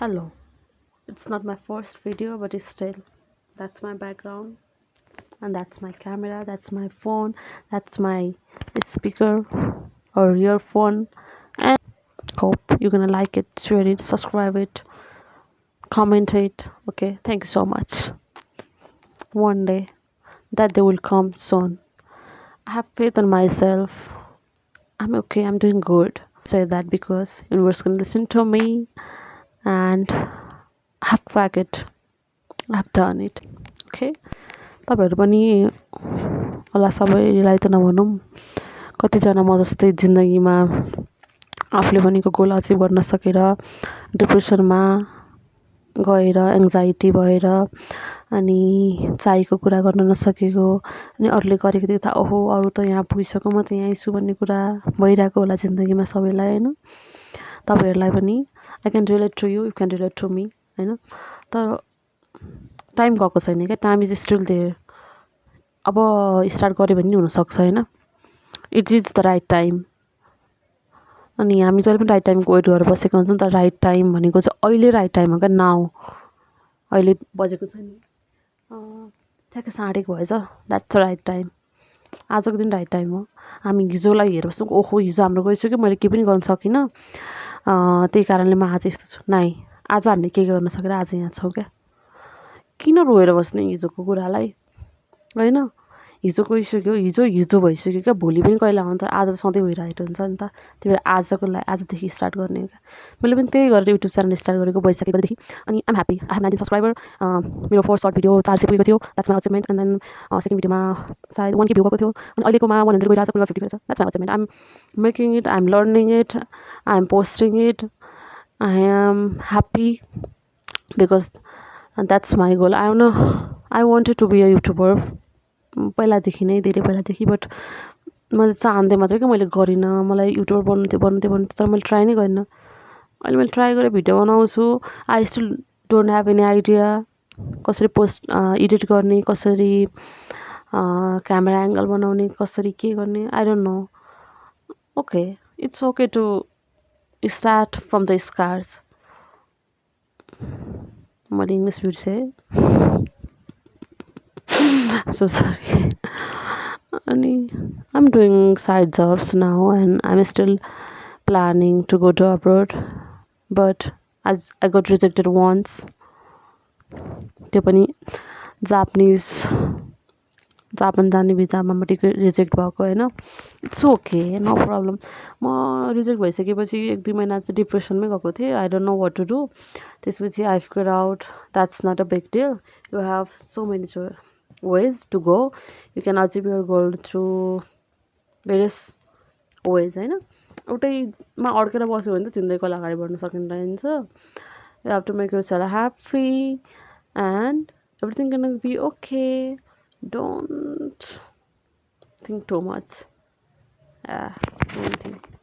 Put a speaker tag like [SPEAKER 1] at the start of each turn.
[SPEAKER 1] Hello, it's not my first video, but it's still that's my background, and that's my camera, that's my phone, that's my speaker or earphone. And hope you're gonna like it, share it, subscribe it, comment it. Okay, thank you so much. One day that day will come soon. I have faith in myself. I'm okay, I'm doing good. Say that because universe gonna listen to me, and I have cracked it. I have done it. Okay. तपाईँहरू पनि होला सबैलाई त नभनौँ, कतिजना म जस्तै जिन्दगीमा आफूले भनेको गोल अचिभ गर्न सकेर डिप्रेसनमा गएर एङ्जाइटी भएर अनि चाहेको कुरा गर्न नसकेको, अनि अरूले गरेको देख्दा ओहो अरू त यहाँ पुगिसक्यो, म त यहाँ छु भन्ने कुरा भइरहेको होला जिन्दगीमा सबैलाई होइन। तपाईँहरूलाई पनि I can relate to you, you can relate to me होइन। तर टाइम गएको छैन क्या, टाइम इज स्टिल देयर। अब स्टार्ट गऱ्यो भने नि हुनसक्छ होइन। It is the right time. अनि हामी जहिले पनि राइट टाइमको वेट गरेर बसेको हुन्छौँ, तर राइट टाइम भनेको चाहिँ अहिले राइट टाइम हो क्या, नाउ। अहिले बजेको छ नि ठ्याक्कै 8:30 भएछ, द्याट्स द राइट टाइम। आजको दिन राइट टाइम हो। हामी हिजोलाई हेरेर बस्छौँ, ओहो हिजो हाम्रो गइसक्यो, मैले केही पनि गर्न सकिनँ, त्यही कारणले म आज यस्तो छु। नाइ, आज हामीले के गर्न सकेर आज यहाँ छौँ क्या। किन रोएर बस्ने हिजोको कुरालाई होइन। हिजो गइसक्यो, हिजो हिजो भइसक्यो क्या, भोलि पनि कहिले आउँछ, आज त सधैँ भइरहेको हुन्छ नि त। त्यही भएर आजको लागि आजदेखि स्टार्ट गर्ने क्या। मैले पनि त्यही गरेर युट्युब च्यानल स्टार्ट गरेको भइसकेकोदेखि, अनि I'm happy. I have 19 subscriber. मेरो फर्स्ट सर्ट भिडियो 400 पुगेको थियो, that's my achievement. And then second भिडियोमा सायद 1K भ्यू गएको थियो, अनि अहिलेकोमा 100 गइरहेको छ, 50 छ। That's my achievement. I'm making it, I'm learning it, I'm posting it, I am happy because that's my goal. I wanted to be a YouTuber पहिलादेखि नै, धेरै पहिलादेखि। बट मैले चाहन्थेँ मात्रै क्या, मैले गरिनँ। मलाई युट्युबर बन्नु थियो, तर मैले ट्राई नै गरिनँ। अहिले मैले ट्राई गरेर भिडियो बनाउँछु। I still don't have any idea कसरी पोस्ट एडिट गर्ने, कसरी क्यामेरा एङ्गल बनाउने, कसरी के गर्ने, I don't know. Okay, it's okay to start from the scratch. मैले इङ्ग्लिस बिर्सेँ, so sorry. And I'm doing side jobs now, and I'm still planning to go to abroad, but as I got rejected once, त्यो पनि Japan जाने भिजामा म reject भएको होइन। It's okay, no problem. म reject भइसकेपछि 1-2 महिना चाहिँ डिप्रेसनमै गएको थिएँ। I don't know what to do. त्यसपछि I figure out that's not a big deal. You have so many ways to go. You can achieve your goal through various ways होइन। एउटैमा अड्केर बस्यो भने त जिन्दगी कहिले अगाडि बढ्न सकिँदैन। You have to make yourself happy and everything gonna be okay. Don't think too much. Don't think.